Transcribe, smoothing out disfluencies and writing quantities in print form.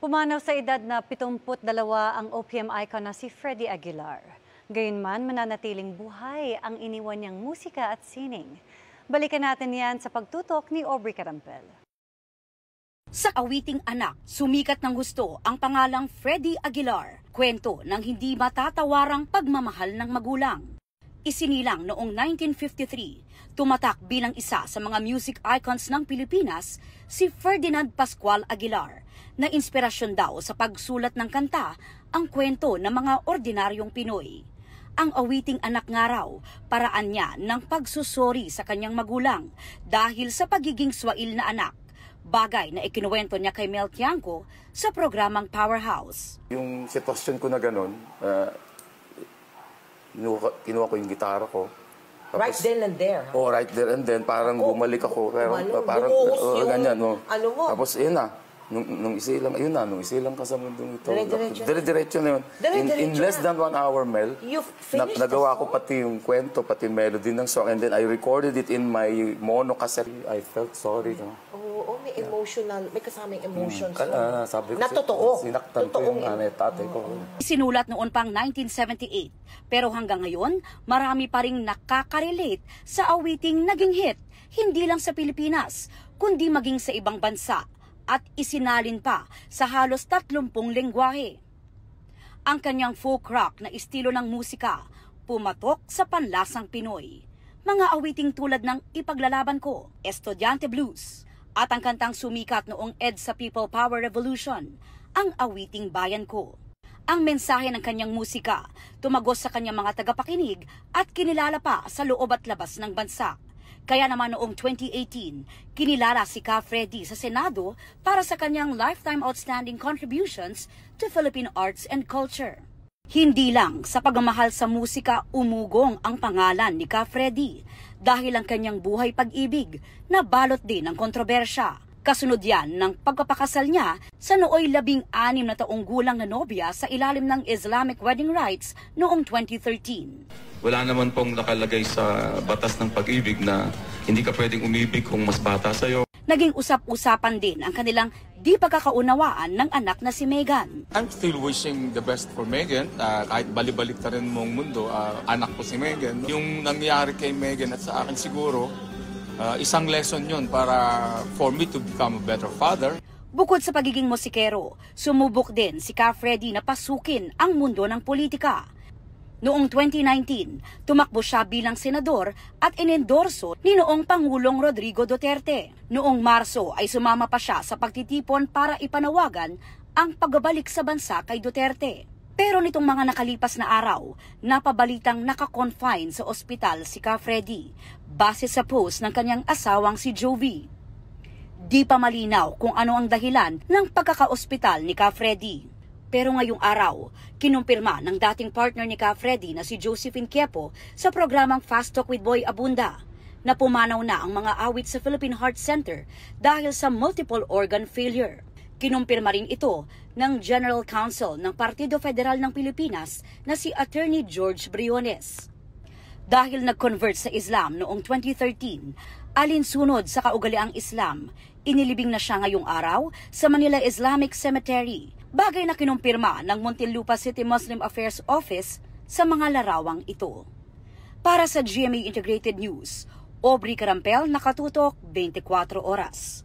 Pumanaw sa edad na 72 ang OPM icon na si Freddy Aguilar. Gayunman, mananatiling buhay ang iniwan niyang musika at sining. Balikan natin yan sa pagtutok ni Aubrey Carampel. Sa awiting Anak, sumikat ng husto ang pangalang Freddy Aguilar, kwento ng hindi matatawarang pagmamahal ng magulang. Isinilang noong 1953, tumatak bilang isa sa mga music icons ng Pilipinas si Ferdinand Pascual Aguilar, na inspirasyon daw sa pagsulat ng kanta ang kwento ng mga ordinaryong Pinoy. Ang awiting Anak nga raw, paraan niya ng pagsusori sa kanyang magulang dahil sa pagiging swail na anak, bagay na ikinuwento niya kay Mel Tiangco sa programang Powerhouse. Yung sitwasyon ko na ganun, kinuha ko yung gitara ko. Tapos, right then and there. Oh, right there and then. Parang bumalik ako. Pero, parang ganyan. No. Ano mo? Tapos, yun na. Nung isilang, ayun na, nung isilang ka sa mundong ito. Dire-diretso na yun. In less than 1 hour, Mel, nagawa ko pati yung kwento, pati melody ng song. And then I recorded it in my mono cassette. I felt sorry. No? Oo, may emotional, may kasamang emotions. Sabi ko, na totoo. Sinaktan ko yung tatay ko. Sinulat noon pang 1978, pero hanggang ngayon, marami pa ring nakaka-relate sa awiting naging hit, hindi lang sa Pilipinas, kundi maging sa ibang bansa, at isinalin pa sa halos 30 lengguwahe. Ang kanyang folk rock na estilo ng musika, pumatok sa panlasang Pinoy. Mga awiting tulad ng Ipaglalaban Ko, Estudyante Blues, at ang kantang sumikat noong EDSA People Power Revolution, ang awiting Bayan Ko. Ang mensahe ng kanyang musika, tumagos sa kanyang mga tagapakinig at kinilala pa sa loob at labas ng bansa. Kaya naman noong 2018, kinilala si Ka Freddy sa Senado para sa kanyang lifetime outstanding contributions to Philippine arts and culture. Hindi lang sa pagmamahal sa musika umugong ang pangalan ni Ka Freddy dahil ang kanyang buhay pag-ibig na balot din ng kontrobersya. Kasunod yan ng pagpapakasal niya sa nooy 16 na taong gulang na nobya sa ilalim ng Islamic wedding rites noong 2013. Wala naman pong nakalagay sa batas ng pag-ibig na hindi ka pwedeng umibig kung mas bata sa'yo. Naging usap-usapan din ang kanilang di pagkakaunawaan ng anak na si Megan. I'm still wishing the best for Megan. Kahit balibalik na rin mong mundo, anak ko si Megan. Yung nangyari kay Megan at sa akin siguro, isang lesson yun para for me to become a better father. Bukod sa pagiging musikero, sumubok din si Ka Freddy na pasukin ang mundo ng politika. Noong 2019, tumakbo siya bilang senador at inendorso ni noong Pangulong Rodrigo Duterte. Noong Marso ay sumama pa siya sa pagtitipon para ipanawagan ang pagbabalik sa bansa kay Duterte. Pero nitong mga nakalipas na araw, napabalitang naka-confine sa ospital si Ka Freddy base sa post ng kanyang asawang si Jovi. Di pa malinaw kung ano ang dahilan ng pagkaka-ospital ni Ka Freddy. Pero ngayong araw, kinumpirma ng dating partner ni Ka Freddy na si Josephine Quiepo sa programang Fast Talk with Boy Abunda na pumanaw na ang mga awit sa Philippine Heart Center dahil sa multiple organ failure. Kinumpirma rin ito ng General Counsel ng Partido Federal ng Pilipinas na si Attorney George Briones. Dahil nag-convert sa Islam noong 2013, alinsunod sa kaugaliang Islam, inilibing na siya ngayong araw sa Manila Islamic Cemetery, bagay na kinumpirma ng Muntinlupa City Muslim Affairs Office sa mga larawang ito. Para sa GMA Integrated News, Aubrey Carampel, nakatutok 24 oras.